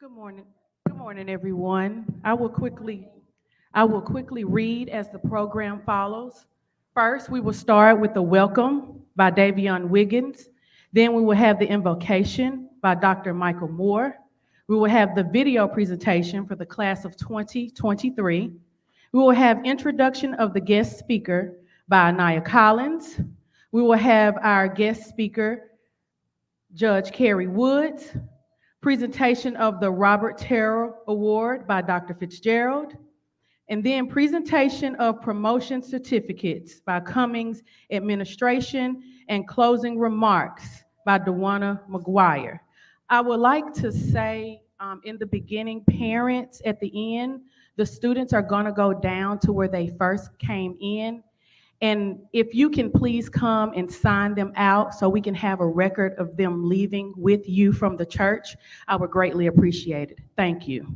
Good morning. Good morning, everyone. I will quickly read as the program follows. First, we will start with the welcome by Davion Wiggins. Then we will have the invocation by Dr. Michael Moore. We will have the video presentation for the class of 2023. We will have introduction of the guest speaker by Anaya Collins. We will have our guest speaker, Judge Carrie Woods. Presentation of the Robert Terrell Award by Dr. Fitzgerald, and then presentation of promotion certificates by Cummings Administration, and closing remarks by Dwane McGuire. I would like to say in the beginning, parents at the end, the students are going to go down to where they first came in. And if you can please come and sign them out so we can have a record of them leaving with you from the church, I would greatly appreciate it. Thank you.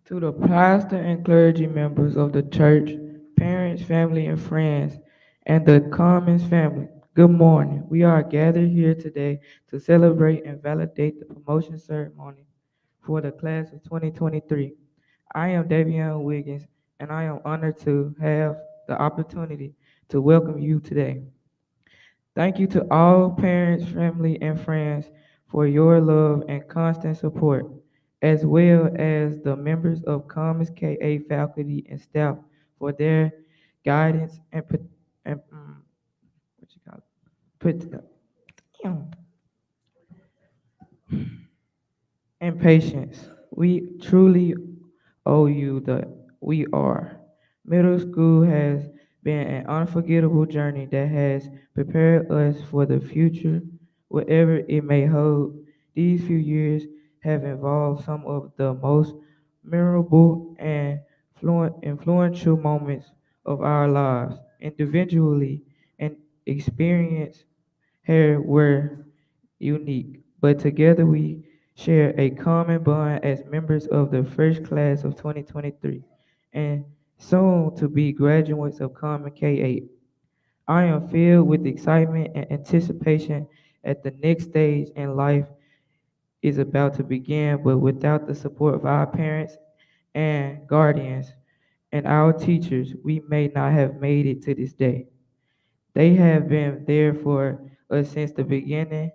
To the pastor and clergy members of the church, parents, family, and friends, and the Cummings family, good morning. We are gathered here today to celebrate and validate the promotion ceremony for the class of 2023. I am Davion Wiggins, and I am honored to have the opportunity to welcome you today. Thank you to all parents, family, and friends for your love and constant support, as well as the members of Cummings K-8 faculty and staff for their guidance and what you call it, put, and patience. We truly owe you the we are. Middle school has been an unforgettable journey that has prepared us for the future, whatever it may hold. These few years have involved some of the most memorable and influential moments of our lives, individually and experience here were unique, but together we share a common bond as members of the first class of 2023 and soon to be graduates of Common K-8. I am filled with excitement and anticipation at the next stage in life is about to begin, but without the support of our parents and guardians and our teachers, we may not have made it to this day. They have been there for us since the beginning,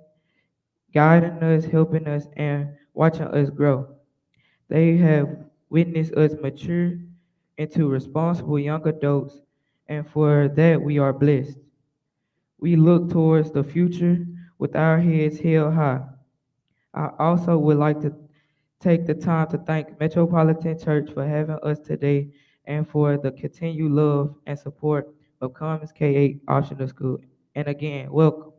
guiding us, helping us, and watching us grow. They have witnessed us mature into responsible young adults, and for that we are blessed. We look towards the future with our heads held high. I also would like to take the time to thank Metropolitan Church for having us today and for the continued love and support of Cummings K-8 Optional School. And again, welcome.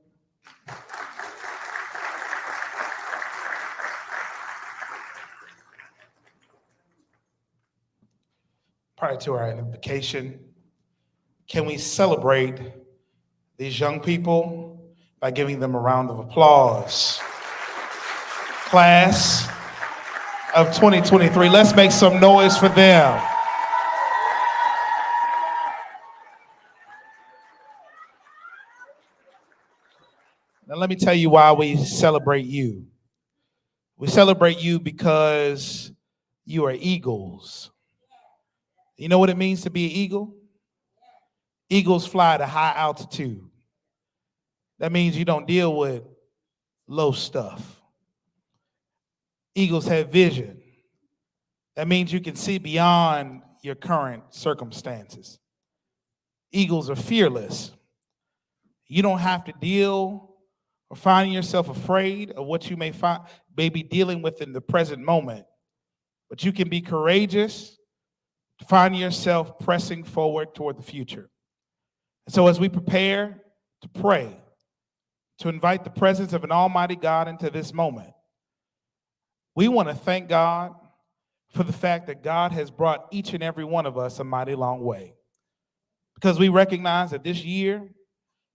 Prior to our invocation, can we celebrate these young people by giving them a round of applause? Class of 2023, let's make some noise for them. Now, let me tell you why we celebrate you. We celebrate you because you are eagles. You know what it means to be an eagle? Eagles fly to high altitude. That means you don't deal with low stuff. Eagles have vision. That means you can see beyond your current circumstances. Eagles are fearless. You don't have to deal or find yourself afraid of what you may be dealing with in the present moment. But you can be courageous to find yourself pressing forward toward the future. And so as we prepare to pray, to invite the presence of an almighty God into this moment, we want to thank God for the fact that God has brought each and every one of us a mighty long way. Because we recognize that this year,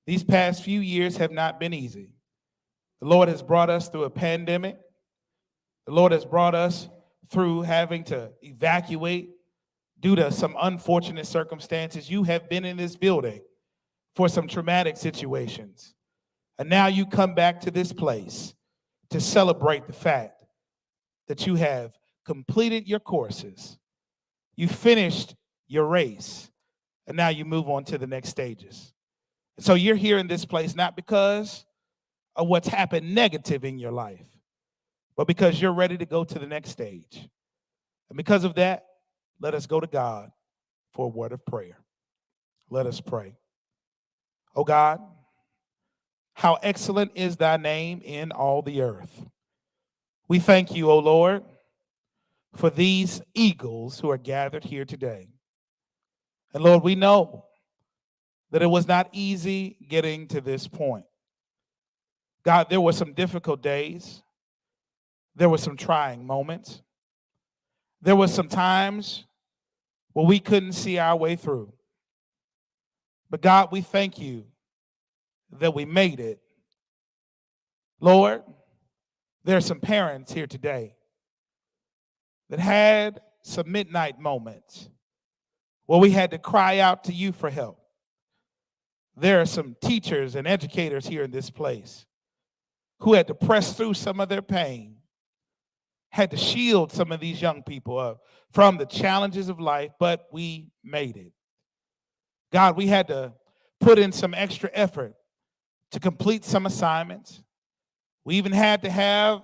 these past few years have not been easy. The Lord has brought us through a pandemic. The Lord has brought us through having to evacuate due to some unfortunate circumstances. You have been in this building for some traumatic situations. And now you come back to this place to celebrate the fact that you have completed your courses, you finished your race, and now you move on to the next stages. So you're here in this place not because of what's happened negative in your life, but because you're ready to go to the next stage. And because of that, let us go to God for a word of prayer. Let us pray. Oh God, how excellent is thy name in all the earth. We thank you, O Lord, for these eagles who are gathered here today. And Lord, we know that it was not easy getting to this point. God, there were some difficult days. There were some trying moments. There were some times where we couldn't see our way through. But God, we thank you that we made it. Lord, there are some parents here today that had some midnight moments where we had to cry out to you for help. There are some teachers and educators here in this place who had to press through some of their pain, had to shield some of these young people from the challenges of life, but we made it. God, we had to put in some extra effort to complete some assignments. We even had to have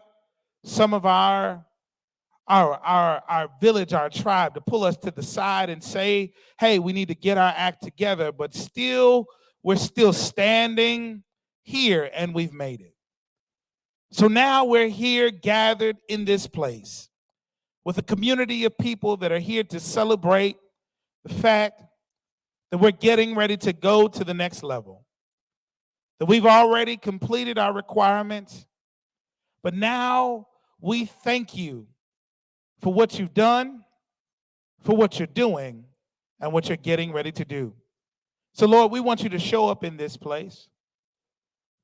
some of our village, our tribe, to pull us to the side and say, hey, we need to get our act together, but still, we're still standing here and we've made it. So now we're here gathered in this place with a community of people that are here to celebrate the fact that we're getting ready to go to the next level, that we've already completed our requirements, but now we thank you for what you've done, for what you're doing, and what you're getting ready to do. So, Lord, we want you to show up in this place.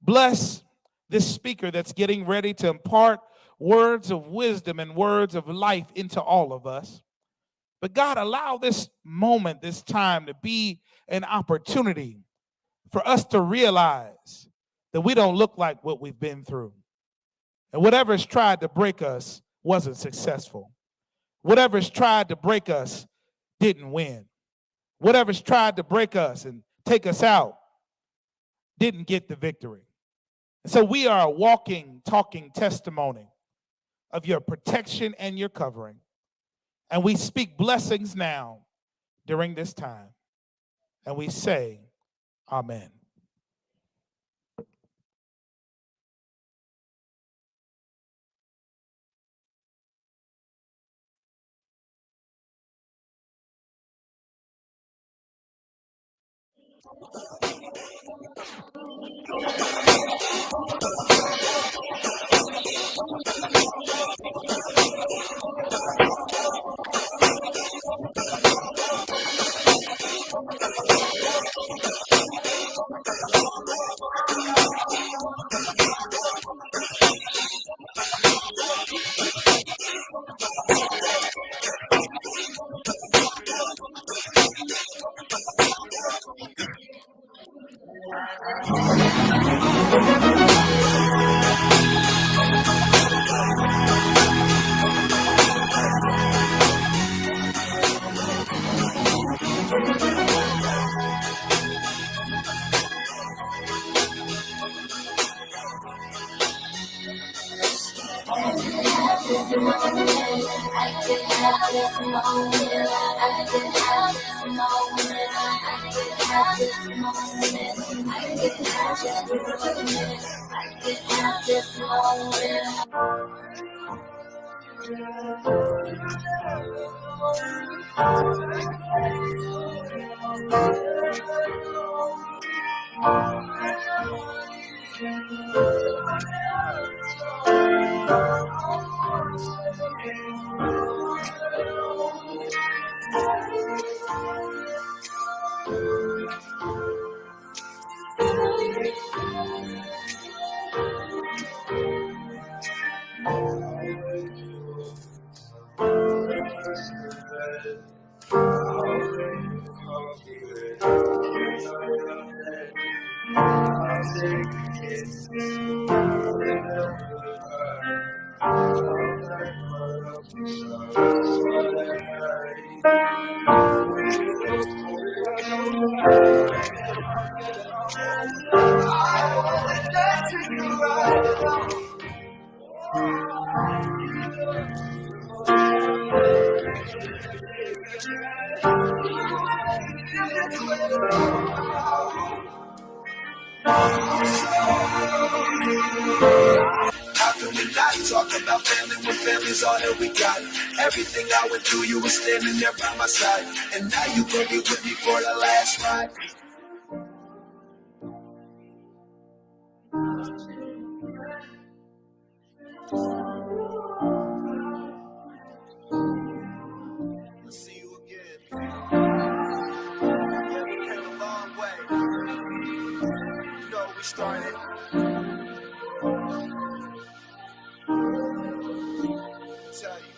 Bless this speaker that's getting ready to impart words of wisdom and words of life into all of us. But God, allow this moment, this time to be an opportunity for us to realize that we don't look like what we've been through. And whatever's tried to break us wasn't successful. Whatever's tried to break us didn't win. Whatever's tried to break us and take us out didn't get the victory. And so we are a walking, talking testimony of your protection and your covering. And we speak blessings now during this time. And we say, Amen. How can we not talk about family when family's all that we got? Everything I went through, you were standing there by my side. And now you gon' be with me for the last ride. Let's see you again. Yeah, we came a long way. You know we started. Tell you.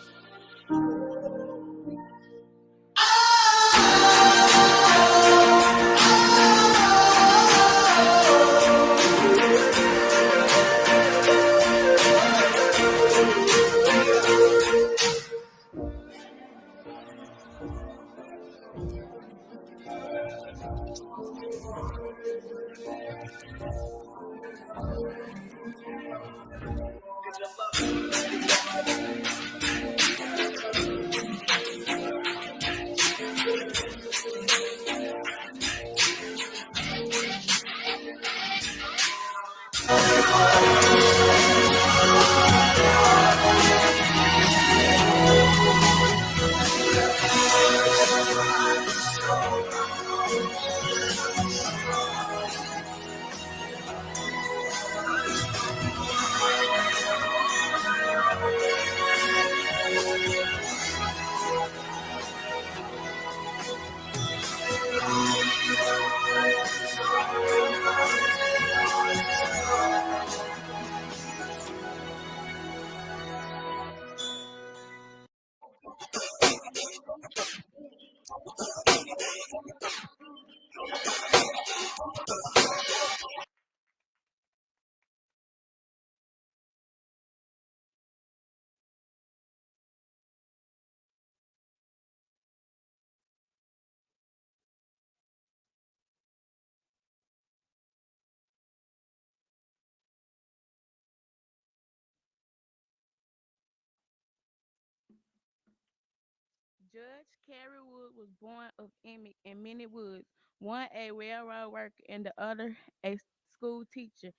Judge Carrie Wood was born of Emmett in many woods, one a railroad worker and the other a school teacher.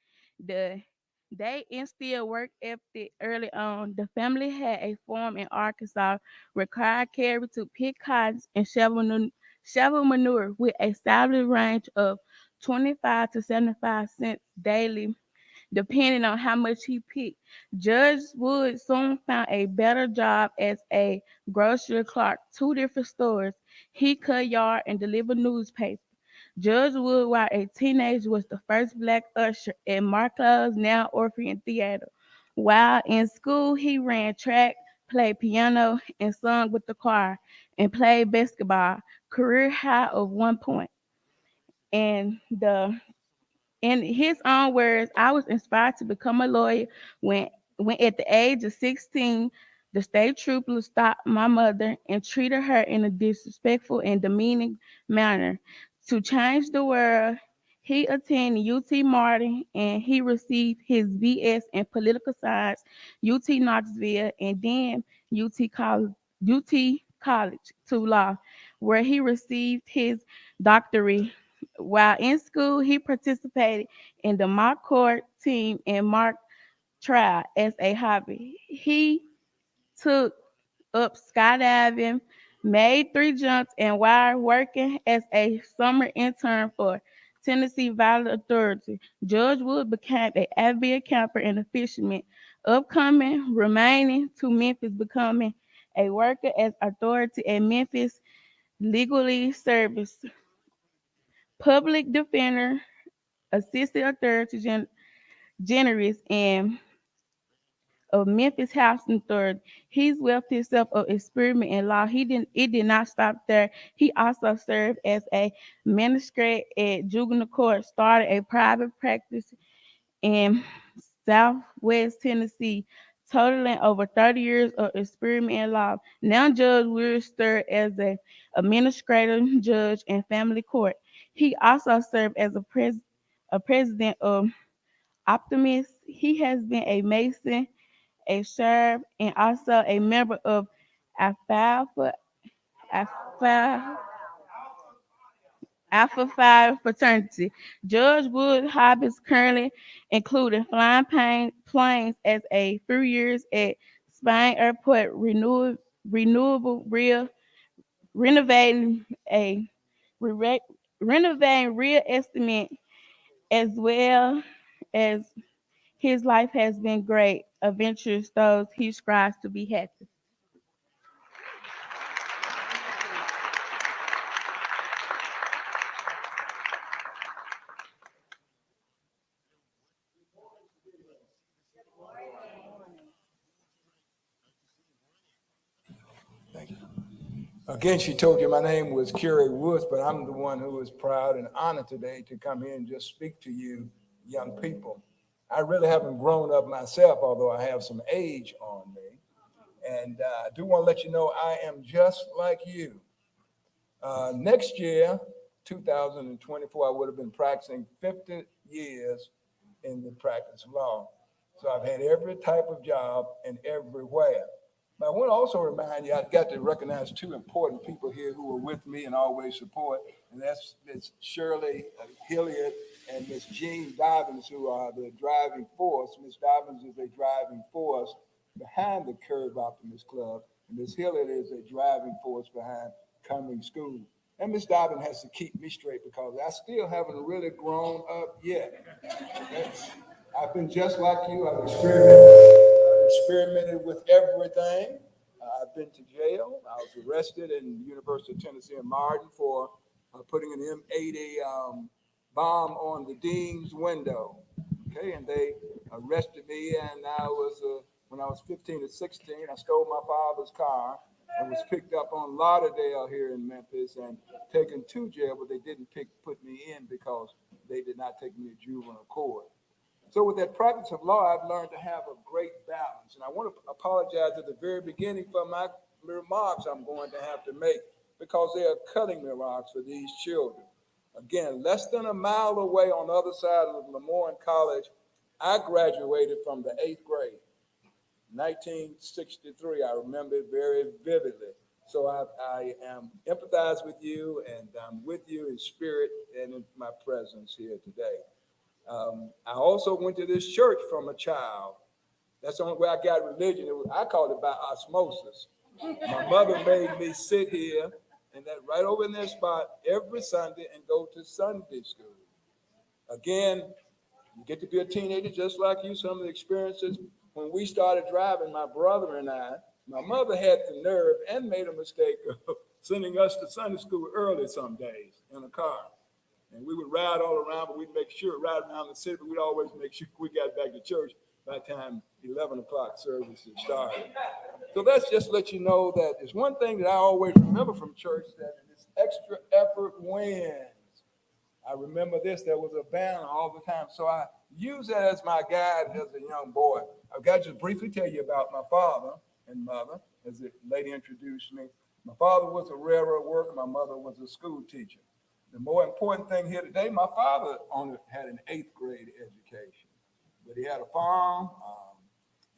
The they instilled work ethic early on. The family had a farm in Arkansas, required Carrie to pick cotton and shovel manure with a salary range of 25 to 75 cents daily depending on how much he picked. Judge Wood soon found a better job as a grocery clerk, two different stores. He cut yard and delivered newspapers. Judge Wood, while a teenager, was the first black usher at Marclo's now Orpheum Theater. While in school, he ran track, played piano, and sung with the choir, and played basketball, career high of 1 point. And the in his own words, I was inspired to become a lawyer when when at the age of 16, the state trooper stopped my mother and treated her in a disrespectful and demeaning manner. To change the world, he attended UT Martin and he received his BS in political science, UT Knoxville, and then UT College, UT College to law, where he received his doctorate. While in school, he participated in the mock court team and mock trial as a hobby. He took up skydiving, made 3 jumps, and while working as a summer intern for Tennessee Valley Authority, Judge Wood became an avid camper and a fisherman, upcoming, remaining to Memphis, becoming a worker as authority at Memphis Legally Service, public defender, assistant authority generous, and of Memphis Housing Authority. He's wealth himself of experiment in law. It did not stop there. He also served as a magistrate at juvenile court, started a private practice in Southwest Tennessee, totaling over 30 years of experiment in law. Now Judge Will served as a administrative judge in family court. He also served as a president of Optimist. He has been a Mason, a sheriff, and also a member of Alpha Alpha Alpha Phi fraternity. Judge Wood hobbies currently including flying planes as a few years at Spain Airport, renewable real renovating a re- renovating real estimate, as well as his life has been great adventures those he strives to be happy. Again, she told you my name was Kerry Woods, but I'm the one who is proud and honored today to come here and just speak to you, young people. I really haven't grown up myself, although I have some age on me. And I do want to let you know I am just like you. Next year, 2024, I would have been practicing 50 years in the practice of law. So I've had every type of job and everywhere. But I want to also remind you, I got to recognize two important people here who were with me and always support, and that's Miss Shirley Hilliard and Miss Jean Dobbins, who are the driving force. Miss Dobbins is a driving force behind the Curve Optimist Club, and Miss Hilliard is a driving force behind Cummings School. And Miss Dobbins has to keep me straight because I still haven't really grown up yet. Okay? I've been just like you. I've experimented with everything. I've been to jail. I was arrested in the University of Tennessee in Martin for putting an M80 bomb on the dean's window. Okay, and they arrested me, and when I was 15 or 16, I stole my father's car and was picked up on Lauderdale here in Memphis and taken to jail, but they didn't put me in because they did not take me to juvenile court. So with that practice of law, I've learned to have a great balance. And I want to apologize at the very beginning for my remarks I'm going to have to make because they are cutting remarks for these children. Again, less than a mile away on the other side of Lemoyne College, I graduated from the 8th grade, 1963. I remember it very vividly. So I am empathize with you, and I'm with you in spirit and in my presence here today. I also went to this church from a child. That's the only way I got religion. I called it by osmosis. My mother made me sit here and that right over in that spot every Sunday and go to Sunday school. Again, you get to be a teenager just like you. Some of the experiences when we started driving, my brother and I, my mother had the nerve and made a mistake of sending us to Sunday school early some days in a car. And we would ride all around, but we'd make sure, ride around the city, but we'd always make sure we got back to church by the time 11 o'clock services started. So that's just let you know that there's one thing that I always remember from church, that this extra effort wins. I remember this, there was a banner all the time. So I use that as my guide as a young boy. I've got to just briefly tell you about my father and mother, as the lady introduced me. My father was a railroad worker, my mother was a school teacher. The more important thing here today, my father only had an 8th grade education, but he had a farm,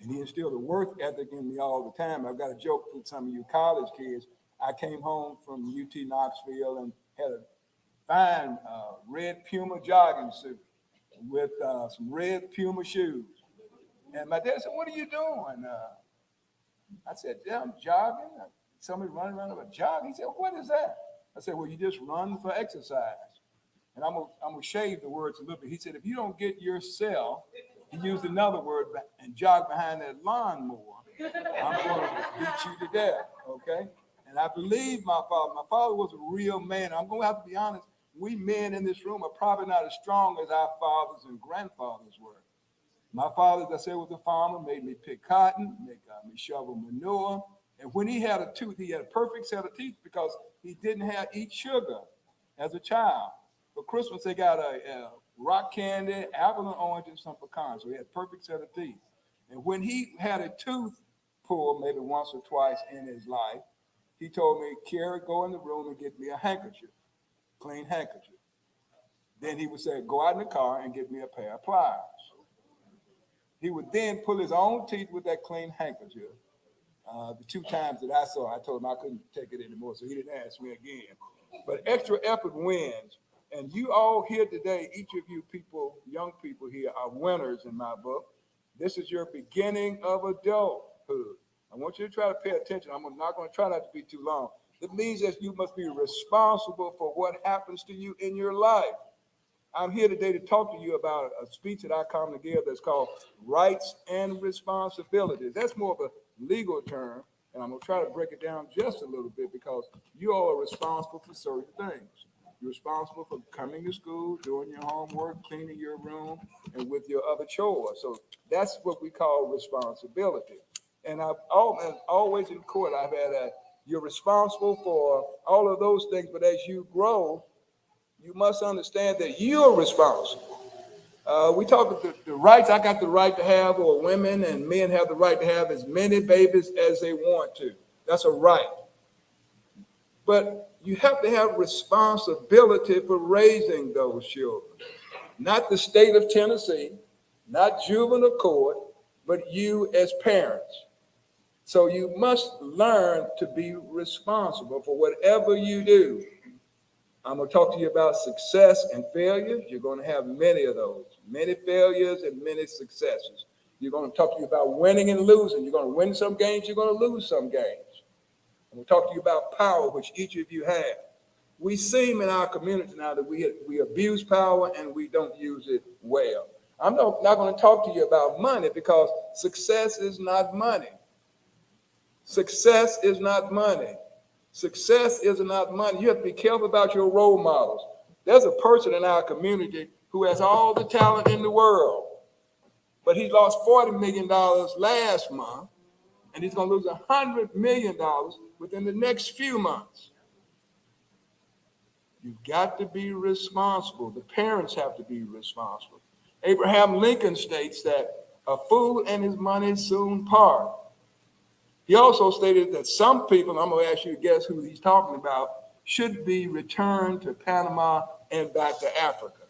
and he instilled a work ethic in me all the time. I've got a joke for some of you college kids. I came home from UT Knoxville and had a fine red Puma jogging suit with some red Puma shoes. And my dad said, "What are you doing?" I said, "Yeah, I'm jogging." Somebody running around with a jog. He said, "What is that?" I said, "Well, you just run for exercise." And I'm gonna shave the words a little bit. He said, "If you don't get yourself," he used another word, "and jog behind that lawnmower, I'm going to beat you to death." Okay? And I believe my father. My father was a real man. I'm going to have to be honest. We men in this room are probably not as strong as our fathers and grandfathers were. My father, as I said, was a farmer, made me pick cotton, make me shovel manure. And when he had a tooth, he had a perfect set of teeth because he didn't eat sugar as a child. For Christmas, they got a rock candy, apple and orange, and some pecans. So he had a perfect set of teeth. And when he had a tooth pulled, maybe once or twice in his life, he told me, "Kerry, go in the room and get me a handkerchief, clean handkerchief." Then he would say, "Go out in the car and get me a pair of pliers." He would then pull his own teeth with that clean handkerchief, The 2 times that I saw, I told him I couldn't take it anymore, so he didn't ask me again. But extra effort wins. And you all here today, each of you people, young people here, are winners in my book. This is your beginning of adulthood. I want you to try to pay attention. I'm not going to try not to be too long. It means that you must be responsible for what happens to you in your life. I'm here today to talk to you about a speech that I commonly give that's called rights and responsibilities. That's more of a legal term, and I'm going to try to break it down just a little bit because you all are responsible for certain things. You're responsible for coming to school, doing your homework, cleaning your room, and with your other chores. So that's what we call responsibility. And I've always in court, I've had you're responsible for all of those things, but as you grow, you must understand that you're responsible. We talk about the rights. I got the right to have, or women and men have the right to have as many babies as they want to. That's a right. But you have to have responsibility for raising those children. Not the state of Tennessee, not juvenile court, but you as parents. So you must learn to be responsible for whatever you do. I'm going to talk to you about success and failure. You're going to have many of those, many failures and many successes. You're going to talk to you about winning and losing. You're going to win some games, you're going to lose some games. I'm going to talk to you about power, which each of you have. We seem in our community now that we abuse power and we don't use it well. I'm not going to talk to you about money because success is not money. Success is not money. Success is not money. You have to be careful about your role models. There's a person in our community who has all the talent in the world, but he lost $40 million last month, and he's going to lose $100 million within the next few months. You've got to be responsible. The parents have to be responsible. Abraham Lincoln states that a fool and his money soon part. He also stated that some people, I'm going to ask you to guess who he's talking about, should be returned to Panama and back to Africa.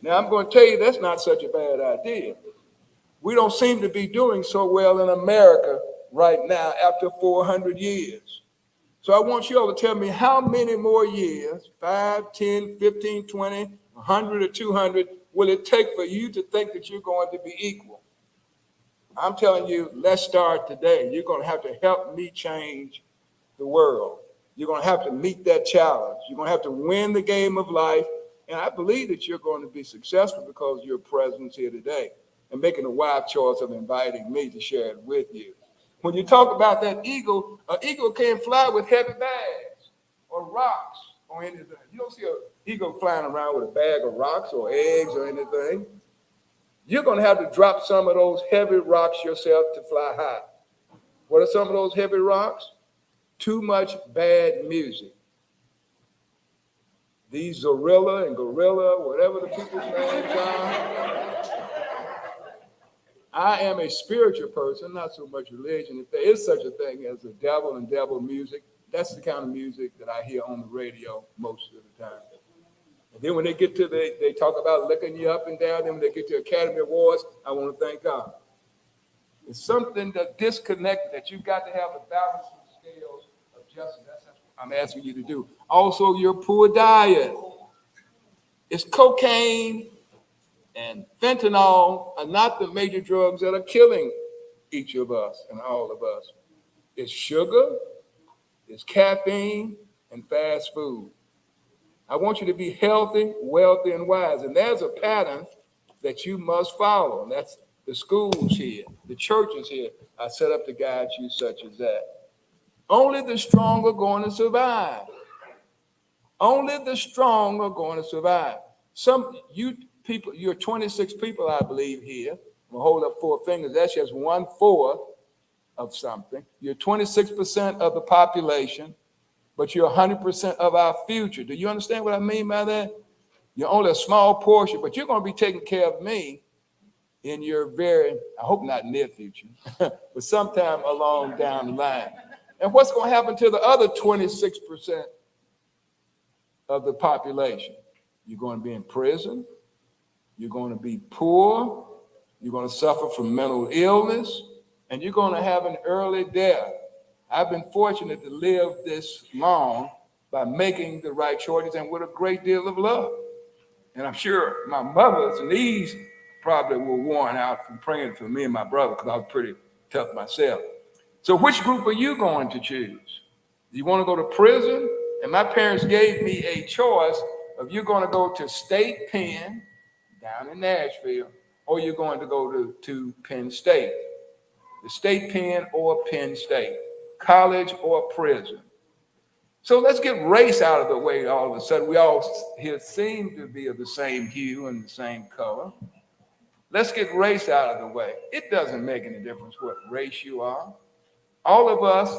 Now, I'm going to tell you that's not such a bad idea. We don't seem to be doing so well in America right now after 400 years. So I want you all to tell me how many more years, 5, 10, 15, 20, 100 or 200, will it take for you to think that you're going to be equal? I'm telling you, let's start today. You're going to have to help me change the world. You're going to have to meet that challenge. You're going to have to win the game of life. And I believe that you're going to be successful because of your presence here today and making a wise choice of inviting me to share it with you. When you talk about that eagle, an eagle can't fly with heavy bags or rocks or anything. You don't see an eagle flying around with a bag of rocks or eggs or anything. You're going to have to drop some of those heavy rocks yourself to fly high. What are some of those heavy rocks? Too much bad music. These Zorilla and Gorilla, whatever the people's names are. I am a spiritual person, not so much religion. If there is such a thing as a devil and devil music, that's the kind of music that I hear on the radio most of the time. And then when they get to they talk about licking you up and down. Then when they get to Academy Awards, I want to thank God. It's something that disconnected that you've got to have the balance and scales of justice. That's what I'm asking you to do. Also, your poor diet. It's cocaine and fentanyl are not the major drugs that are killing each of us and all of us. It's sugar, it's caffeine, and fast food. I want you to be healthy, wealthy, and wise. And there's a pattern that you must follow. And that's the schools here, the churches here are set up to guide you such as that. Only the strong are going to survive. Only the strong are going to survive. You people, you're 26 people, I believe, here. I'm going to hold up 4 fingers. That's just 1/4 of something. You're 26% of the population, but you're 100% of our future. Do you understand what I mean by that? You're only a small portion, but you're going to be taking care of me in your I hope not near future, but sometime along down the line. And what's going to happen to the other 26% of the population? You're going to be in prison. You're going to be poor. You're going to suffer from mental illness. and you're going to have an early death. I've been fortunate to live this long by making the right choices and with a great deal of love. And I'm sure my mother's knees probably were worn out from praying for me and my brother, because I was pretty tough myself. So which group are you going to choose? Do you want to go to prison? And my parents gave me a choice of you're going to go to State Penn down in Nashville, or you're going to go to Penn State. The State Penn or Penn State, college or prison. So let's get race out of the way all of a sudden. We all here seem to be of the same hue and the same color. Let's get race out of the way. It doesn't make any difference what race you are. All of us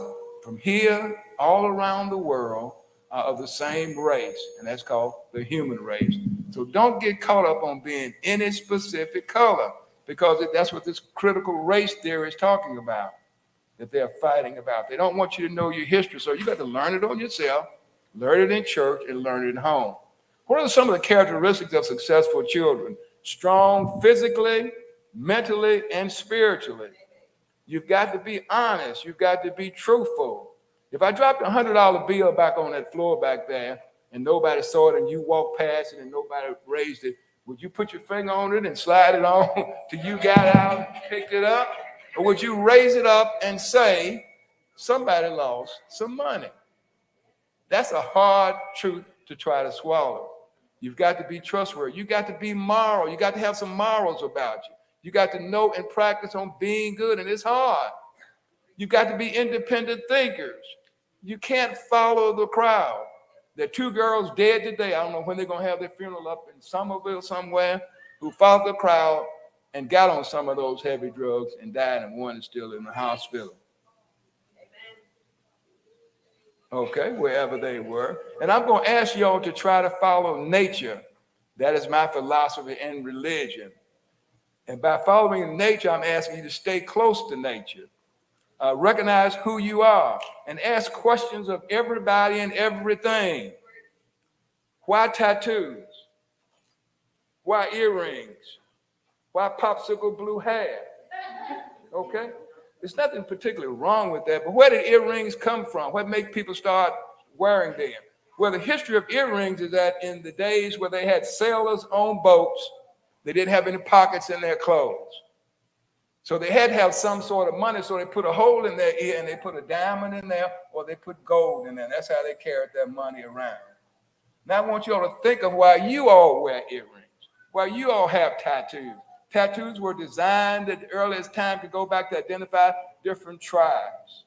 from here, all around the world, are of the same race, and that's called the human race. So don't get caught up on being any specific color, because that's what this critical race theory is talking about, that they're fighting about. They don't want you to know your history, so you got to learn it on yourself, learn it in church, and learn it at home. What are some of the characteristics of successful children? Strong physically, mentally, and spiritually. You've got to be honest. You've got to be truthful. If I dropped a $100 bill back on that floor back there and nobody saw it and you walked past it and nobody raised it, would you put your finger on it and slide it on till you got out and picked it up? Or would you raise it up and say, somebody lost some money? That's a hard truth to try to swallow. You've got to be trustworthy. You got to be moral. You got to have some morals about you. You got to know and practice on being good, and it's hard. You got to be independent thinkers. You can't follow the crowd. There are 2 girls dead today. I don't know when they're going to have their funeral up in Somerville somewhere, who followed the crowd and got on some of those heavy drugs and died, and one is still in the hospital. Okay, wherever they were. And I'm going to ask y'all to try to follow nature. That is my philosophy and religion. And by following nature, I'm asking you to stay close to nature. Recognize who you are and ask questions of everybody and everything. Why tattoos? Why earrings? Why popsicle blue hair? Okay? There's nothing particularly wrong with that, but where did earrings come from? What made people start wearing them? Well, the history of earrings is that in the days where they had sailors on boats, they didn't have any pockets in their clothes. So they had to have some sort of money, so they put a hole in their ear and they put a diamond in there, or they put gold in there. That's how they carried their money around. Now I want you all to think of why you all wear earrings, why you all have tattoos. Tattoos were designed at the earliest time to go back to identify different tribes.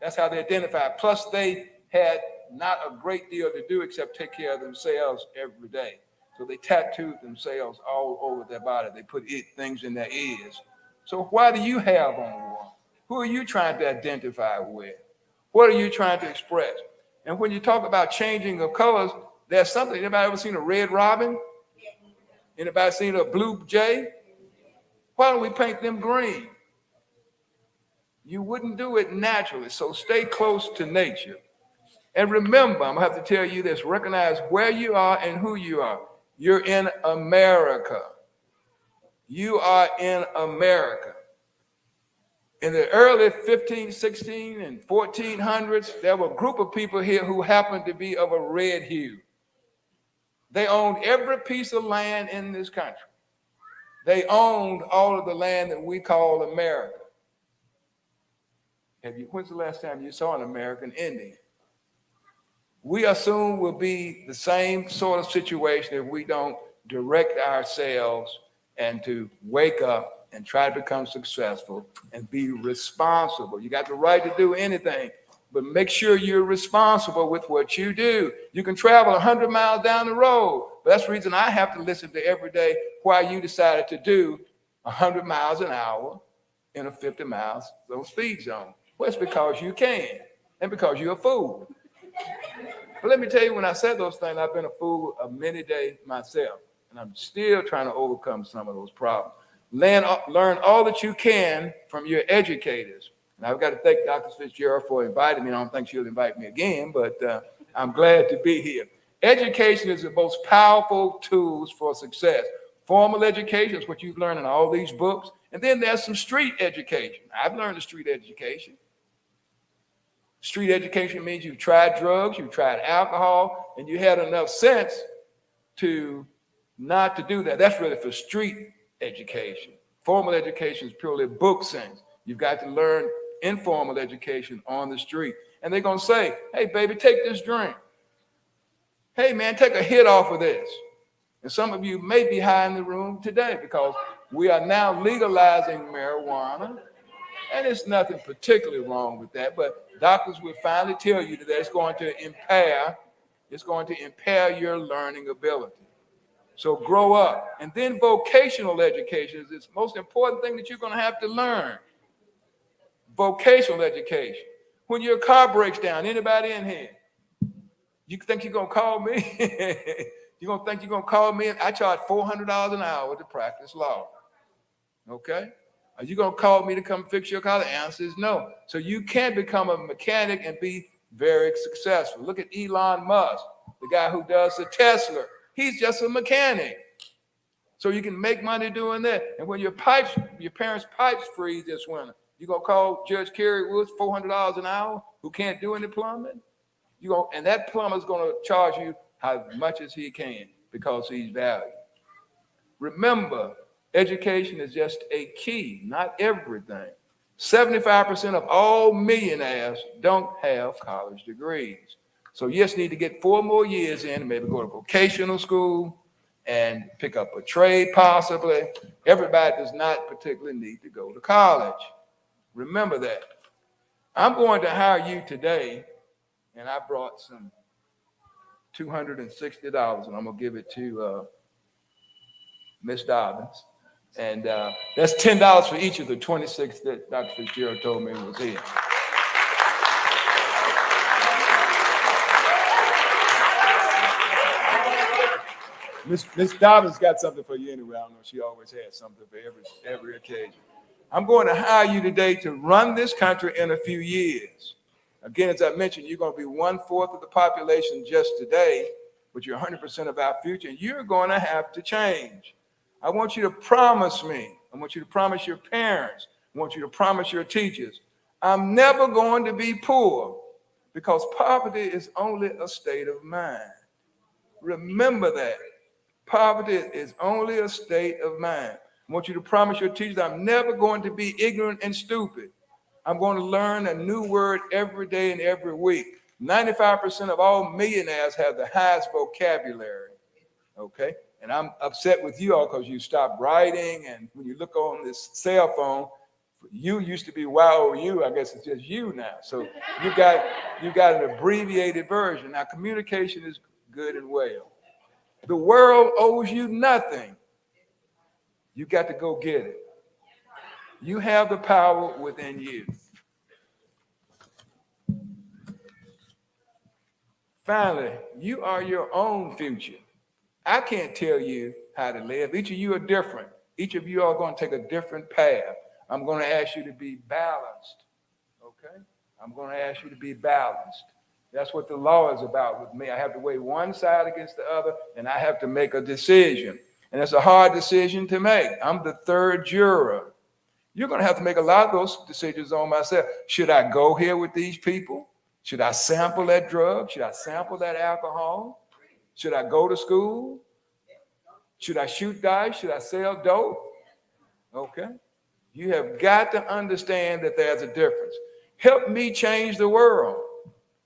That's how they identified. Plus, they had not a great deal to do except take care of themselves every day. So they tattooed themselves all over their body. They put things in their ears. So why do you have on one? Who are you trying to identify with? What are you trying to express? And when you talk about changing of colors, there's something. Anybody ever seen a red robin? Anybody seen a blue jay? Why don't we paint them green? You wouldn't do it naturally. So stay close to nature. And remember, I'm going to have to tell you this, recognize where you are and who you are. You're in America. You are in America. In the early 15, 16, and 1400s, there were a group of people here who happened to be of a red hue. They owned every piece of land in this country. They owned all of the land that we call America. When's the last time you saw an American Indian? We assume will be the same sort of situation if we don't direct ourselves and to wake up and try to become successful and be responsible. You got the right to do anything, but make sure you're responsible with what you do. You can travel 100 miles down the road, but that's the reason I have to listen to every day why you decided to do 100 miles an hour in a 50 miles speed zone. Well, it's because you can and because you're a fool. But let me tell you, when I said those things, I've been a fool of many days myself, and I'm still trying to overcome some of those problems. Learn all that you can from your educators. And I've got to thank Dr. Fitzgerald for inviting me. I don't think she'll invite me again, but I'm glad to be here. Education is the most powerful tools for success. Formal education is what you've learned in all these books And then there's some street education. I've learned the street education. Street education means you've tried drugs, you've tried alcohol, and you had enough sense to not to do that. That's really for street education. Formal education is purely book sense. You've got to learn informal education on the street. And they're going to say, hey, baby, take this drink. Hey, man, take a hit off of this. And some of you may be high in the room today because we are now legalizing marijuana. And there's nothing particularly wrong with that. But doctors will finally tell you that it's going to impair your learning ability. So grow up. And then vocational education is the most important thing that you're going to have to learn. Vocational education. When your car breaks down, anybody in here, you think you're going to call me? You're going to think you're going to call me? I charge $400 an hour to practice law. Okay? Are you going to call me to come fix your car? The answer is no. So you can't become a mechanic and be very successful. Look at Elon Musk, the guy who does the Tesla. He's just a mechanic. So you can make money doing that. And when your parents' pipes freeze this winter, you going to call Judge Kerry Woods $400 an hour who can't do any plumbing? And that plumber's going to charge you as much as he can because he's valued. Remember, education is just a key, not everything. 75% of all millionaires don't have college degrees. So you just need to get 4 more years in, maybe go to vocational school and pick up a trade possibly. Everybody does not particularly need to go to college. Remember that. I'm going to hire you today, and I brought some $260, and I'm going to give it to Miss Dobbins. And that's $10 for each of the 26 that Dr. Fitzgerald told me was here. Miss Dobbins got something for you anyway. I don't know. She always has something for every occasion. I'm going to hire you today to run this country in a few years. Again, as I mentioned, you're going to be 1/4 of the population just today, but you're 100% of our future, and you're going to have to change. I want you to promise me. I want you to promise your parents. I want you to promise your teachers. I'm never going to be poor because poverty is only a state of mind. Remember that. Poverty is only a state of mind. I want you to promise your teachers, I'm never going to be ignorant and stupid. I'm going to learn a new word every day and every week. 95% of all millionaires have the highest vocabulary. Okay? And I'm upset with you all because you stopped writing. And when you look on this cell phone, you used to be YOU. I guess it's just you now. So you got an abbreviated version. Now, communication is good and well. The world owes you nothing. You got to go get it. You have the power within you. Finally, you are your own future. I can't tell you how to live. Each of you are different. Each of you are going to take a different path. I'm going to ask you to be balanced. Okay? I'm going to ask you to be balanced. That's what the law is about with me. I have to weigh one side against the other, and I have to make a decision. And it's a hard decision to make. I'm the third juror. You're going to have to make a lot of those decisions on myself. Should I go here with these people? Should I sample that drug? Should I sample that alcohol? Should I go to school? Should I shoot dice? Should I sell dope? Okay. You have got to understand that there's a difference. Help me change the world.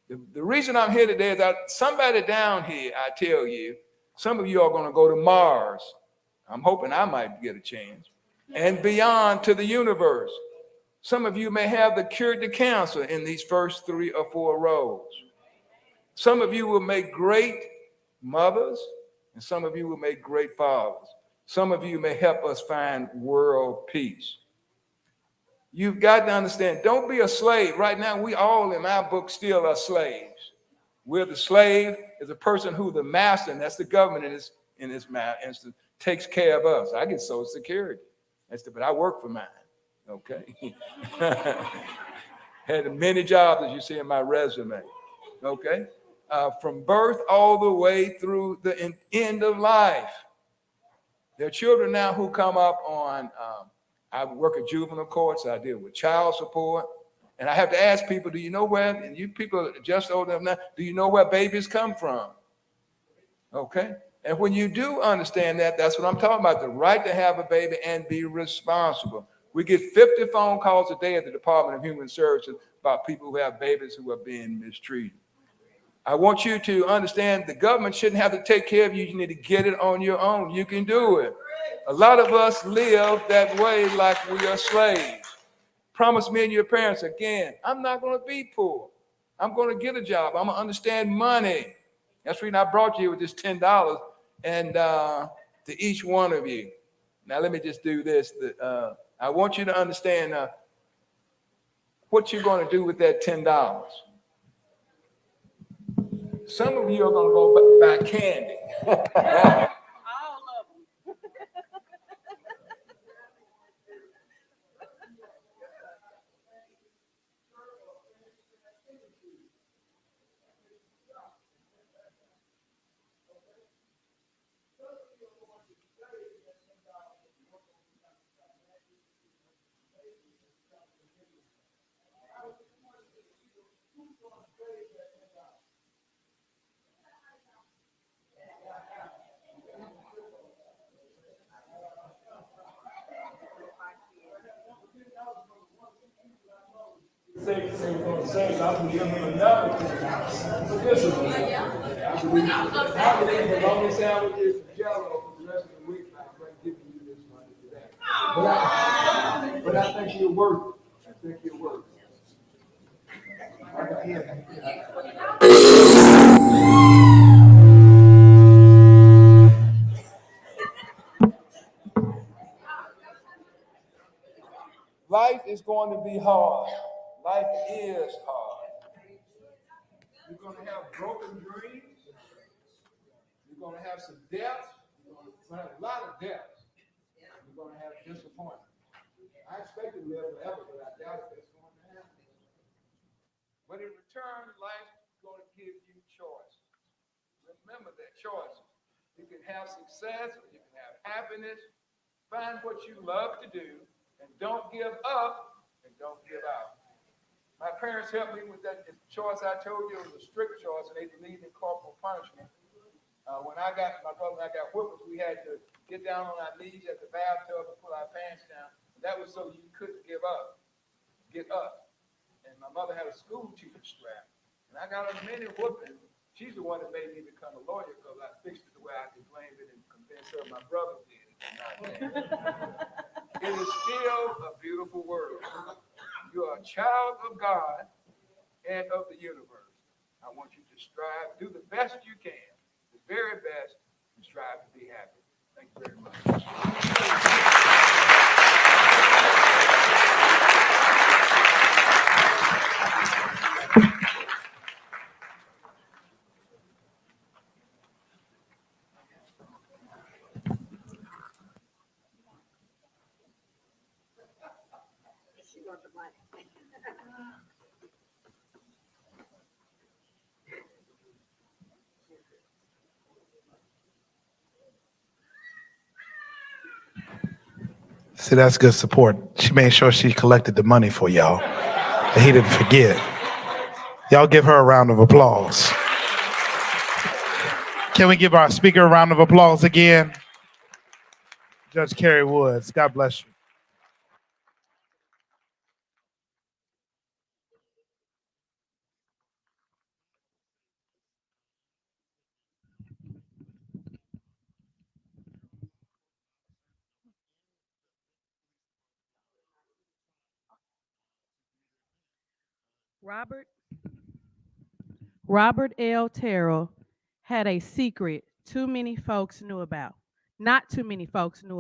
The reason I'm here today is that somebody down here, I tell you, some of you are going to go to Mars. I'm hoping I might get a chance. And beyond to the universe. Some of you may have the cure to cancer in these first 3 or 4 rows. Some of you will make great mothers, and some of you will make great fathers. Some of you may help us find world peace. You've got to understand, don't be a slave. Right now, we all in our book still are slaves. We're the slave is a person who the master, and that's the government in this instance, takes care of us. I get Social Security, but I work for mine. Okay. Had many jobs, as you see in my resume. Okay. From birth all the way through the end of life. There are children now who come up on I work at juvenile courts. I deal with child support. And I have to ask people, do you know where, and you people are just old enough now, do you know where babies come from? Okay? And when you do understand that, that's what I'm talking about, the right to have a baby and be responsible. We get 50 phone calls a day at the Department of Human Services about people who have babies who are being mistreated. I want you to understand the government shouldn't have to take care of you. You need to get it on your own. You can do it. A lot of us live that way like we are slaves. Promise me and your parents again, I'm not going to be poor. I'm going to get a job. I'm going to understand money. That's the reason I brought you with this $10 and to each one of you. Now, let me just do this. I want you to understand what you're going to do with that $10. Some of you are going to go buy candy. All of them. Say, I can give him another $10. But this is what I believe the lonely sandwiches and jello for the rest of the week. I'm going to give you this money today. But I think you're worth it. I think you're worth it. Life is going to be hard. Life is hard. You're going to have broken dreams. You're going to have some deaths. You're going to have a lot of deaths. You're going to have disappointment. I expect to live forever, but I doubt if it's going to happen. But in return, life is going to give you choices. Remember that choices. You can have success or you can have happiness. Find what you love to do and don't give up and don't give out. My parents helped me with that choice I told you. It was a strict choice, and they believed in corporal punishment. When my brother and I got whipped, we had to get down on our knees at the bathtub and pull our pants down. That was so you couldn't give up. Get up. And my mother had a school teacher strap. And I got a many whooping. She's the one that made me become a lawyer because I fixed it the way I could blame it and convince her my brother did it. It is still a beautiful world. You are a child of God and of the universe. I want you to strive, do the best you can, the very best, and strive to be happy. Thank you very much. See, that's good support. She made sure she collected the money for y'all, and he didn't forget. Y'all give her a round of applause. Can we give our speaker a round of applause again? Judge Carrie Woods, God bless you. Robert L. Terrell had a secret not too many folks knew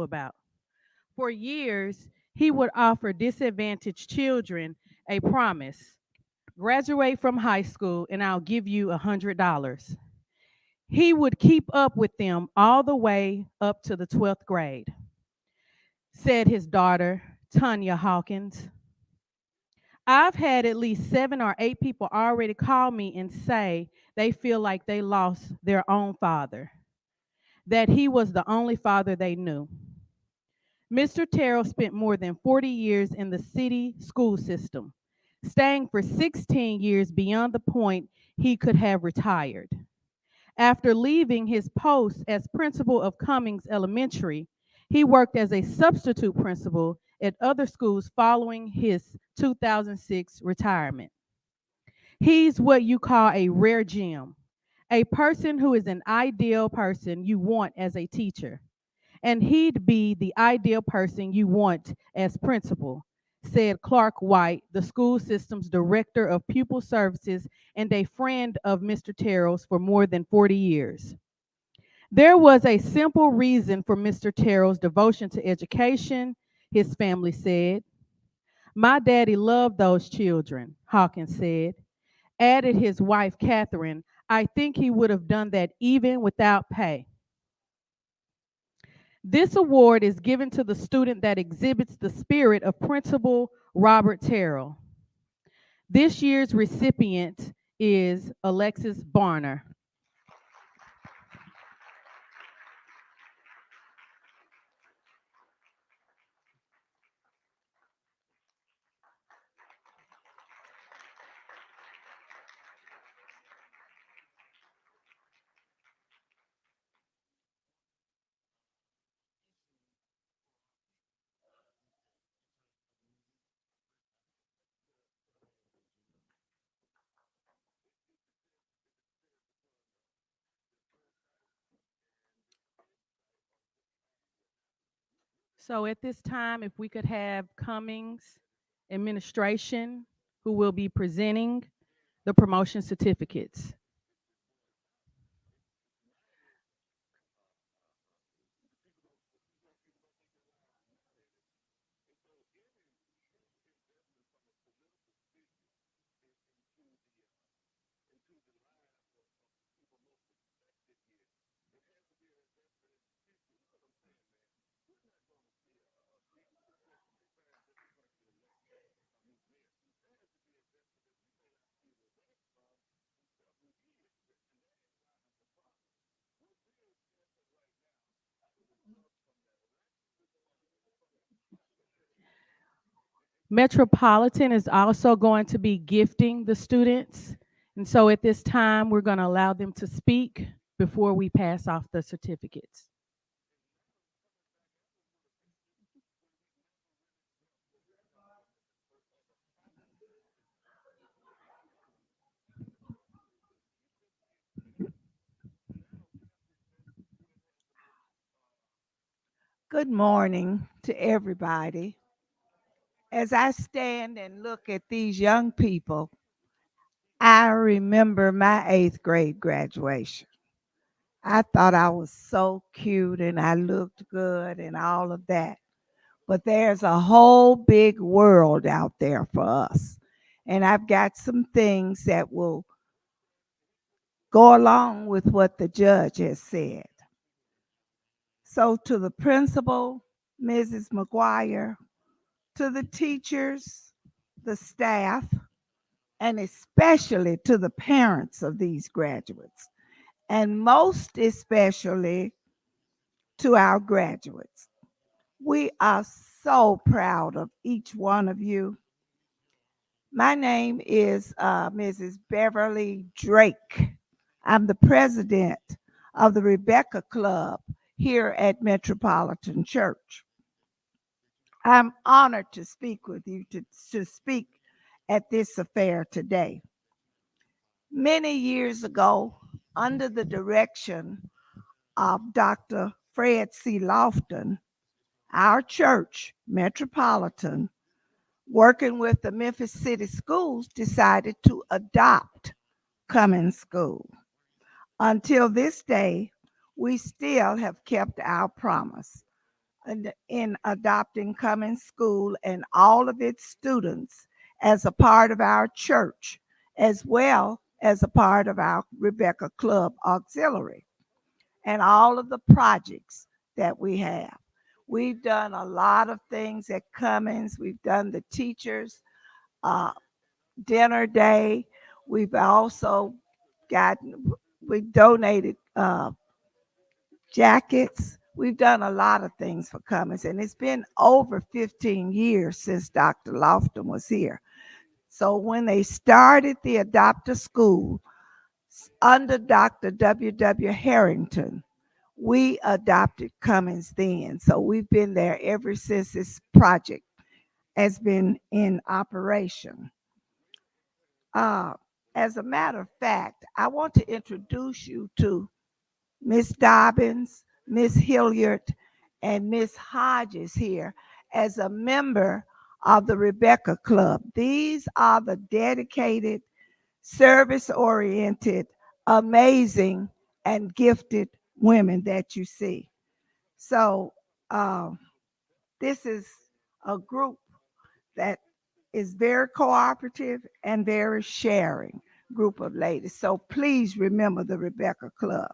about. For years, he would offer disadvantaged children a promise: graduate from high school and I'll give you $100. He would keep up with them all the way up to the 12th grade, said his daughter, Tanya Hawkins. I've had at least 7 or 8 people already call me and say they feel like they lost their own father, that he was the only father they knew. Mr. Terrell spent more than 40 years in the city school system, staying for 16 years beyond the point he could have retired. After leaving his post as principal of Cummings Elementary, he worked as a substitute principal at other schools following his 2006 retirement. He's what you call a rare gem, a person who is an ideal person you want as a teacher. And he'd be the ideal person you want as principal, said Clark White, the school system's director of pupil services and a friend of Mr. Terrell's for more than 40 years. There was a simple reason for Mr. Terrell's devotion to education, his family said. My daddy loved those children, Hawkins said. Added his wife, Catherine, I think he would have done that even without pay. This award is given to the student that exhibits the spirit of Principal Robert Terrell. This year's recipient is Alexis Barner. So at this time, if we could have Cummings administration, who will be presenting the promotion certificates. Metropolitan is also going to be gifting the students. And so at this time, we're going to allow them to speak before we pass off the certificates. Good morning to everybody. As I stand and look at these young people, I remember my eighth grade graduation. I thought I was so cute and I looked good and all of that. But there's a whole big world out there for us. And I've got some things that will go along with what the judge has said. So, to the principal, Mrs. McGuire, to the teachers, the staff, and especially to the parents of these graduates, and most especially to our graduates. We are so proud of each one of you. My name is Mrs. Beverly Drake. I'm the president of the Rebecca Club here at Metropolitan Church. I'm honored to speak with you, to speak at this affair today. Many years ago, under the direction of Dr. Fred C. Lofton, our church, Metropolitan, working with the Memphis City Schools, decided to adopt Cummings School. Until this day, we still have kept our promise in adopting Cummings School and all of its students as a part of our church, as well as a part of our Rebecca Club Auxiliary and all of the projects that we have. We've done a lot of things at Cummings. We've done the teachers' uh, dinner day. We've also gotten, we donated jackets. We've done a lot of things for Cummings, and it's been over 15 years since Dr. Lofton was here. So when they started the Adopt a School under Dr. W.W. Harrington, we adopted Cummings then. So we've been there ever since this project has been in operation. As a matter of fact, I want to introduce you to Miss Dobbins, Miss Hilliard, and Miss Hodges here as a member of the Rebecca Club. These are the dedicated, service-oriented, amazing, and gifted women that you see. So this is a group that is very cooperative and very sharing group of ladies. So please remember the Rebecca Club.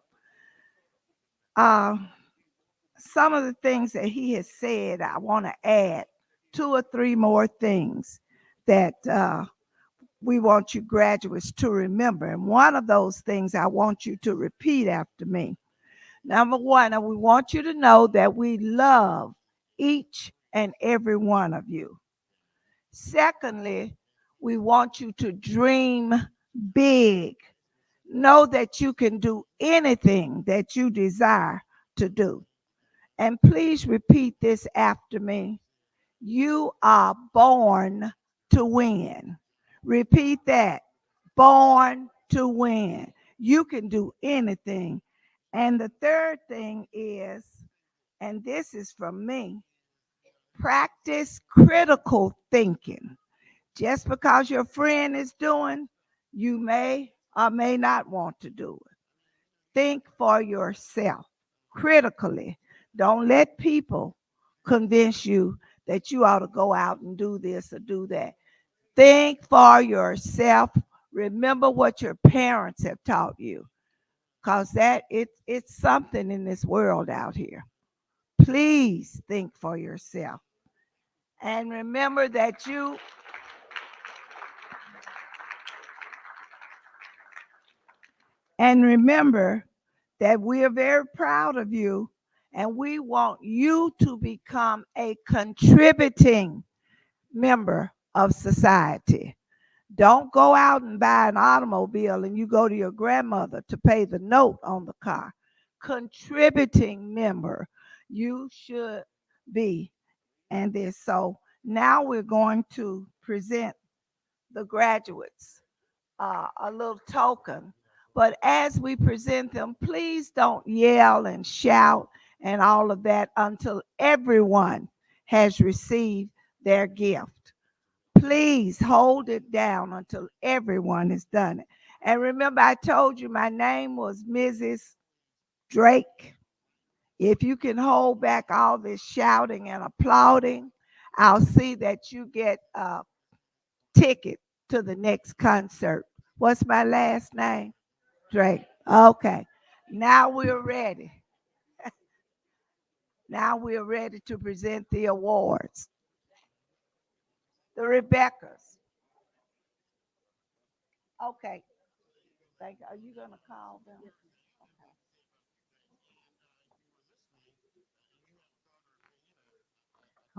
Some of the things that he has said, I want to add 2 or 3 more things that we want you graduates to remember. And one of those things I want you to repeat after me. Number 1, we want you to know that we love each and every one of you. Secondly, we want you to dream big. Know that you can do anything that you desire to do. And please repeat this after me. You are born to win. Repeat that. Born to win. You can do anything. And the third thing is, and this is from me, practice critical thinking. Just because your friend is doing, you may or may not want to do it. Think for yourself critically. Don't let people convince you that you ought to go out and do this or do that. Think for yourself. Remember what your parents have taught you, because it's something in this world out here. Please think for yourself. And remember that we are very proud of you, and we want you to become a contributing member of society. Don't go out and buy an automobile and you go to your grandmother to pay the note on the car. Contributing member, you should be. And this, so now we're going to present the graduates a little token. But as we present them, please don't yell and shout and all of that until everyone has received their gift. Please hold it down until everyone has done it. And remember, I told you my name was Mrs. Drake. If you can hold back all this shouting and applauding, I'll see that you get a ticket to the next concert. What's my last name? Drake. Okay. Now we're ready. Now we're ready to present the awards. The Rebeccas. Okay. Thank you. Are you going to call them?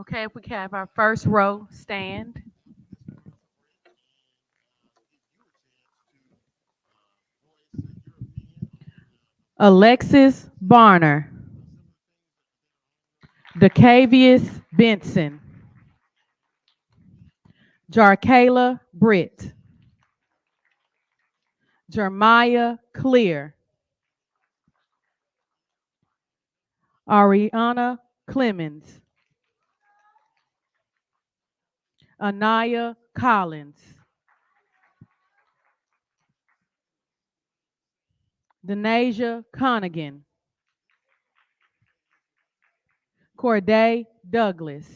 Okay, if we can have our first row stand. Alexis Barner. DeCavius Benson. Jarkayla Britt. Jeremiah Clear. Ariana Clemens. Anaya Collins. Denasia Conigan. Corday Douglas.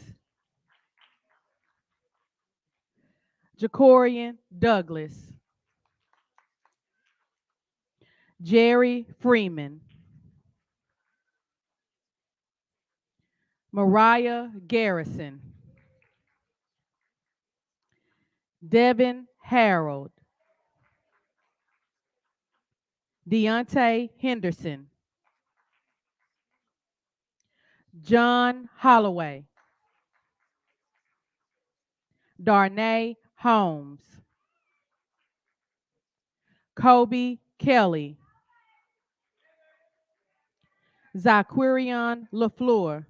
Jacorian Douglas. Jerry Freeman. Mariah Garrison. Devin Harold. Deontay Henderson. John Holloway, Darnay Holmes, Kobe Kelly, Zaquirion LaFleur,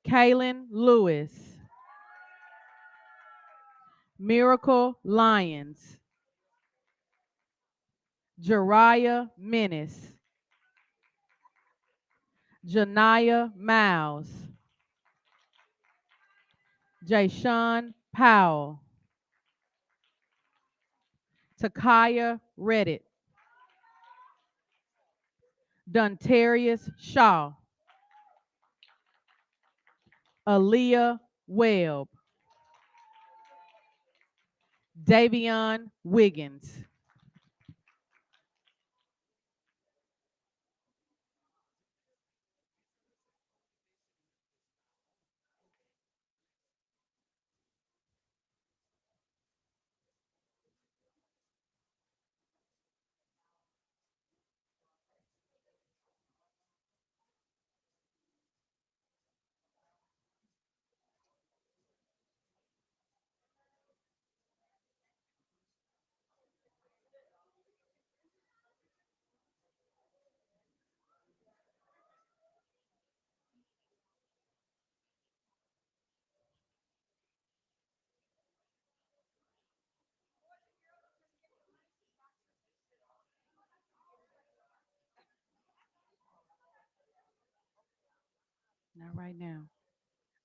Kaylin Lewis, Miracle Lyons, Jariah Menace, Janaya Miles, Jayshawn Powell, Takaya Reddit, Duntarius Shaw, Aaliyah Webb, Davion Wiggins. Not right now.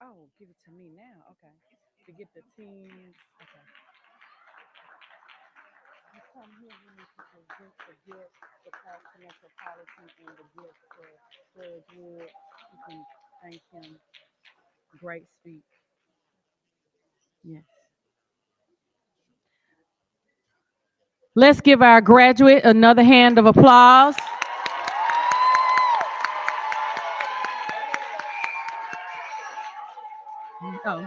Oh, give it to me now. Okay. To get the team. Okay. You come here, we need to present the gift, the past to Metropolitan and the gift to Judge Wood. You can thank him. Great speech. Yes. Let's give our graduate another hand of applause. Oh.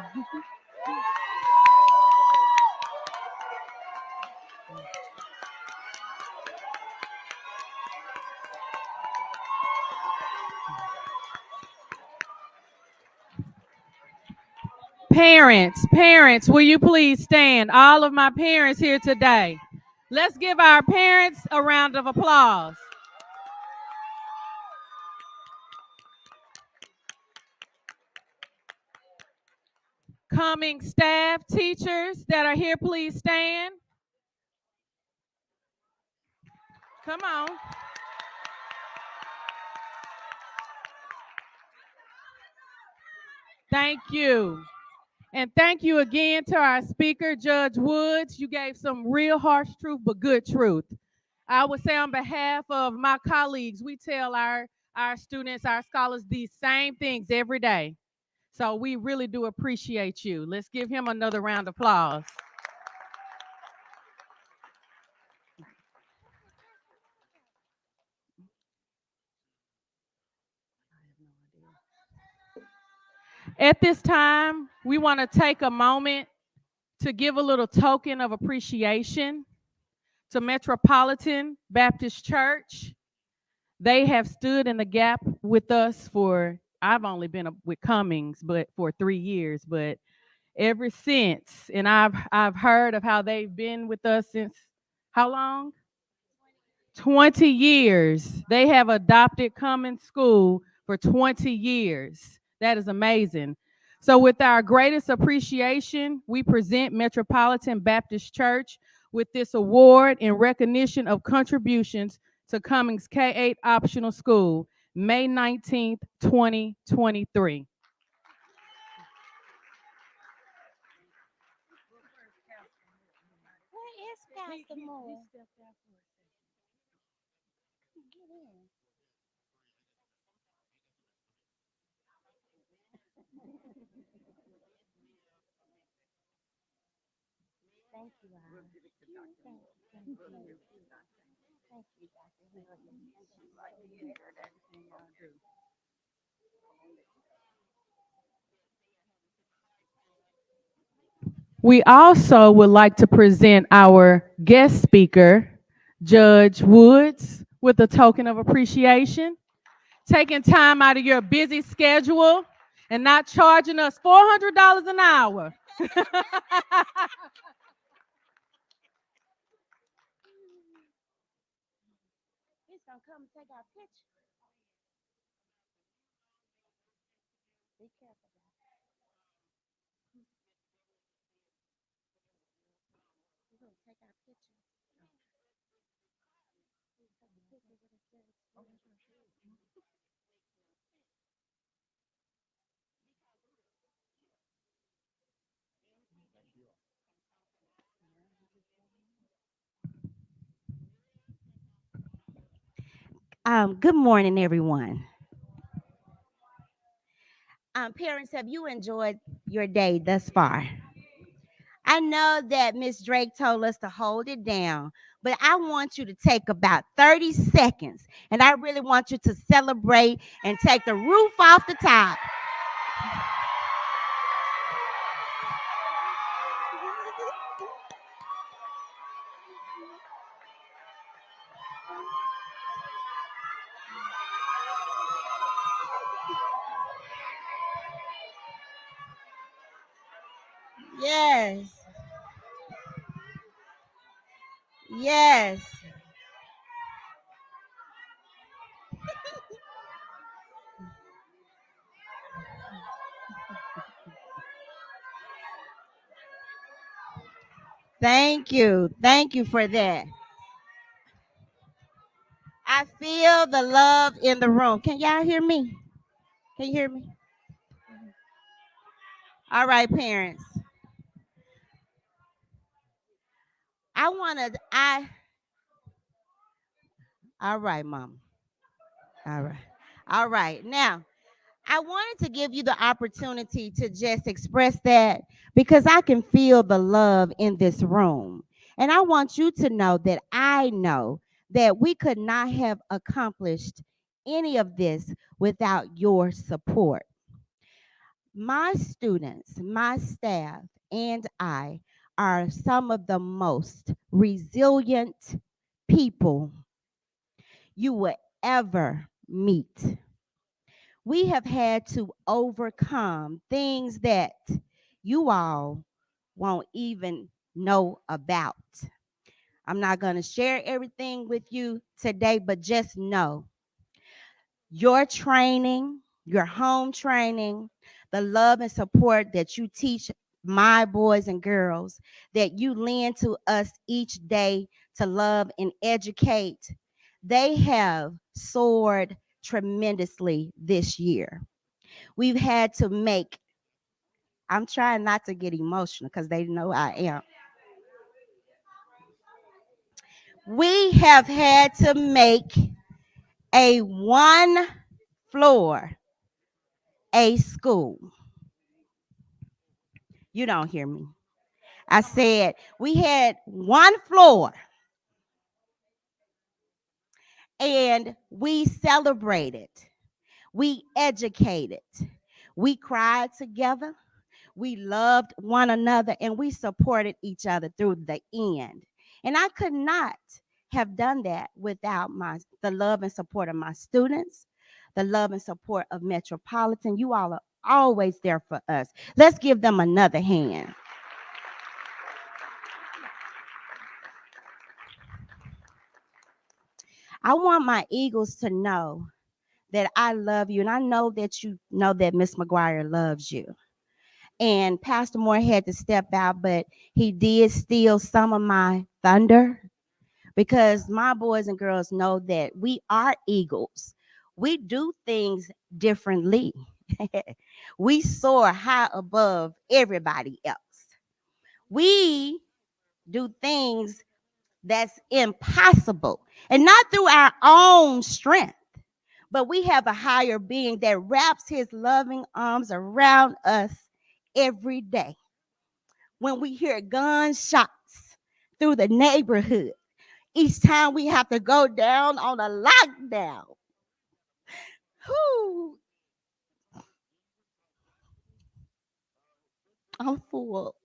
Parents, will you please stand? All of my parents here today. Let's give our parents a round of applause. Cummings staff, teachers that are here, please stand. Come on. Thank you. And thank you again to our speaker, Judge Woods. You gave some real harsh truth, but good truth. I would say on behalf of my colleagues, we tell our students, our scholars, these same things every day. So we really do appreciate you. Let's give him another round of applause. At this time, we want to take a moment to give a little token of appreciation to Metropolitan Baptist Church. They have stood in the gap with us for, I've only been with Cummings, but for 3 years, but ever since, and I've heard of how they've been with us since how long? 20 years. They have adopted Cummings School for 20 years. That is amazing. So with our greatest appreciation, we present Metropolitan Baptist Church with this award in recognition of contributions to Cummings K-8 Optional School, May 19th, 2023. Where is Pastor Moore? Thank you, Al. Thank you. Thank you, Dr. We also would like to present our guest speaker, Judge Woods, with a token of appreciation. taking time out of your busy schedule and not charging us $400 an hour. He's gonna come take our picture. Be careful. He's gonna take our picture. Good morning, everyone. Parents, have you enjoyed your day thus far? I know that Miss Drake told us to hold it down, but I want you to take about 30 seconds, and I really want you to celebrate and take the roof off the top. Yes. Yes. Thank you. Thank you for that. I feel the love in the room. Can y'all hear me? Can you hear me? All right, parents. All right, mom. All right. All right. Now, I wanted to give you the opportunity to just express that because I can feel the love in this room. And I want you to know that I know that we could not have accomplished any of this without your support. My students, my staff, and I are some of the most resilient people you will ever meet. We have had to overcome things that you all won't even know about. I'm not going to share everything with you today, but just know your training, your home training, the love and support that you teach my boys and girls, that you lend to us each day to love and educate, they have soared tremendously this year. We've had to make, I'm trying not to get emotional because they know I am. We have had to make a one floor a school. You don't hear me. I said we had one floor and we celebrated, we educated, we cried together, we loved one another, and we supported each other through the end. And I could not have done that without the love and support of my students, the love and support of Metropolitan. You all are always there for us. Let's give them another hand. I want my Eagles to know that I love you, and I know that you know that Miss McGuire loves you. And Pastor Moore had to step out, but he did steal some of my thunder because my boys and girls know that we are Eagles. We do things differently. We soar high above everybody else. We do things that's impossible, and not through our own strength, but we have a higher being that wraps his loving arms around us every day. When we hear gunshots through the neighborhood, each time we have to go down on a lockdown. Whew, I'm full.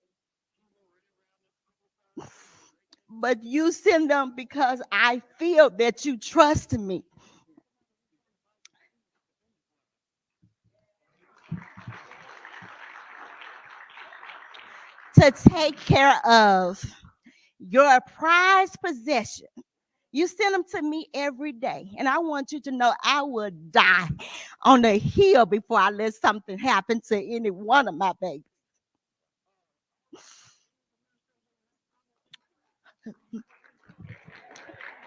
But you send them because I feel that you trust me. to take care of your prized possession. You send them to me every day. And I want you to know I would die on the hill before I let something happen to any one of my babies.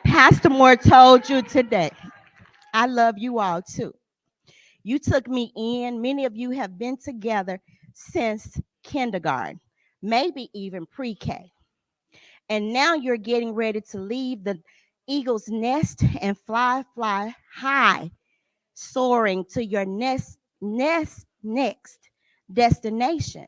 Pastor Moore told you today, I love you all too. You took me in. Many of you have been together since kindergarten, maybe even pre-K. And now you're getting ready to leave the eagle's nest and fly high, soaring to your next destination.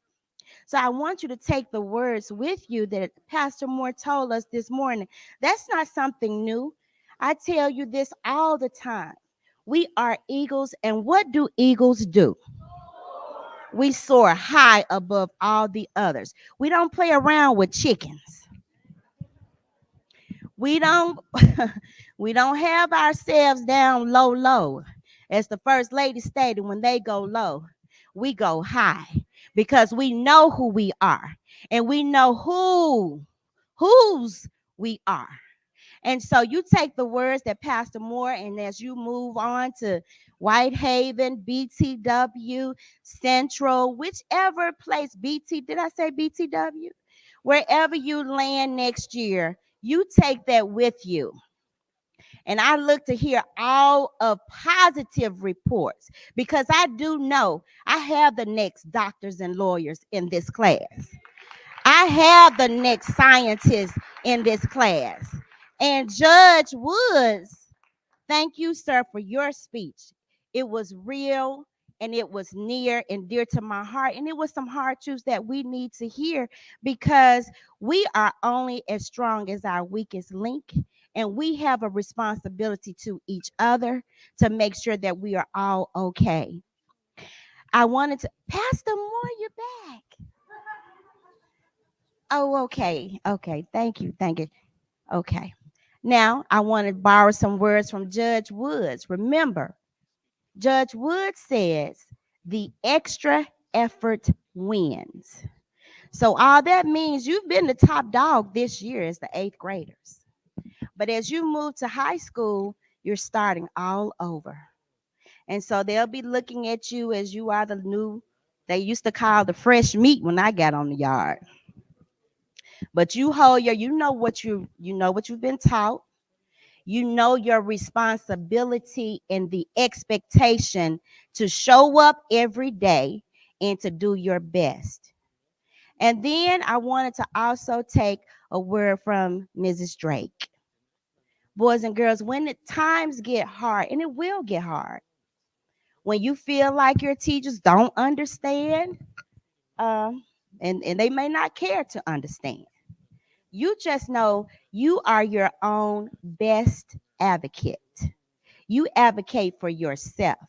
So I want you to take the words with you that Pastor Moore told us this morning. That's not something new. I tell you this all the time. We are eagles, and what do eagles do? We soar high above all the others. We don't play around with chickens. We don't we don't have ourselves down low. As the first lady stated, when they go low, we go high because we know who we are and we know whose we are. And so you take the words that Pastor Moore, and as you move on to Whitehaven, BTW, Central, whichever place, did I say BTW? Wherever you land next year, you take that with you. And I look to hear all of positive reports because I do know I have the next doctors and lawyers in this class. I have the next scientists in this class. And Judge Woods, thank you, sir, for your speech. It was real and it was near and dear to my heart. And it was some hard truths that we need to hear because we are only as strong as our weakest link. And we have a responsibility to each other to make sure that we are all okay. I wanted to, Pastor Moore, you're back. Oh, okay. Okay. Thank you. Thank you. Okay. Now, I want to borrow some words from Judge Woods. Remember, Judge Woods says the extra effort wins. So, all that means you've been the top dog this year as the eighth graders. But as you move to high school, you're starting all over. And so they'll be looking at you as you are the new, they used to call the fresh meat when I got on the yard. But you hold your, you know what you've been taught. You know your responsibility and the expectation to show up every day and to do your best. And then I wanted to also take a word from Mrs. Drake. Boys and girls, when the times get hard, and it will get hard, when you feel like your teachers don't understand, and they may not care to understand, you just know you are your own best advocate. You advocate for yourself.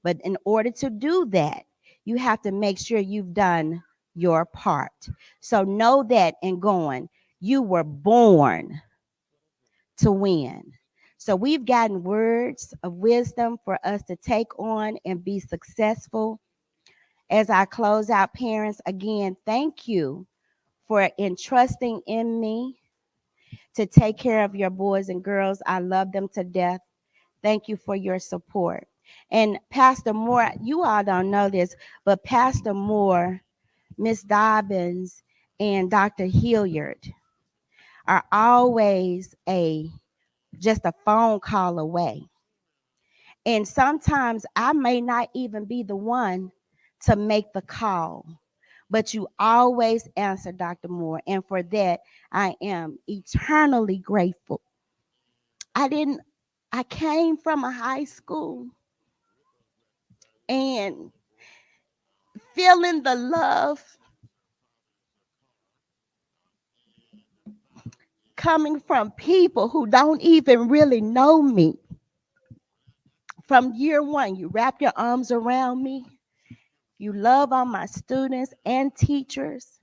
But in order to do that, you have to make sure you've done your part. So know that in going, you were born to win. So we've gotten words of wisdom for us to take on and be successful. As I close out, parents, again, thank you for entrusting in me to take care of your boys and girls. I love them to death. Thank you for your support. And Pastor Moore, you all don't know this, but Pastor Moore, Miss Dobbins, and Dr. Hilliard are always just a phone call away. And sometimes I may not even be the one to make the call, but you always answer, Dr. Moore. And for that, I am eternally grateful. I came from a high school and feeling the love coming from people who don't even really know me. From year one, you wrap your arms around me. You love on my students and teachers.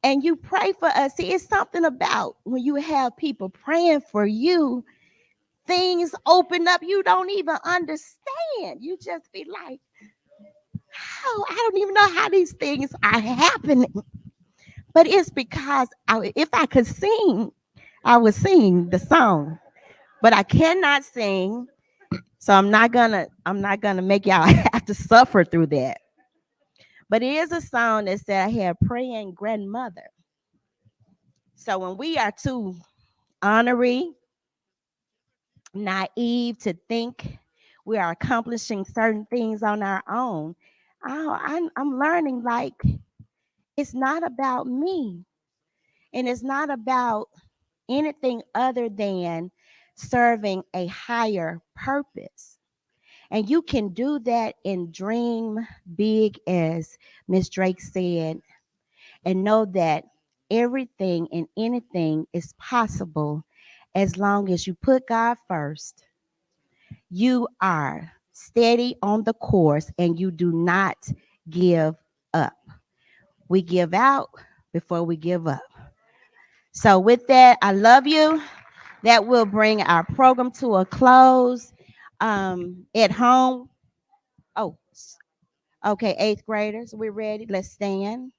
And you pray for us. See, it's something about when you have people praying for you, things open up you don't even understand. You just be like, how? I don't even know how these things are happening. But it's because if I could sing, I would sing the song. But I cannot sing, so I'm not gonna make y'all have to suffer through that. But it is a song that said I had a praying grandmother. So when we are too honorary, naive to think we are accomplishing certain things on our own, I'm learning like it's not about me, and it's not about anything other than serving a higher purpose. And you can do that and dream big, as Miss Drake said, and know that everything and anything is possible as long as you put God first. You are steady on the course and you do not give up. We give out before we give up. So, with that, I love you. That will bring our program to a close. At home, oh, okay, eighth graders, we're ready. Let's stand.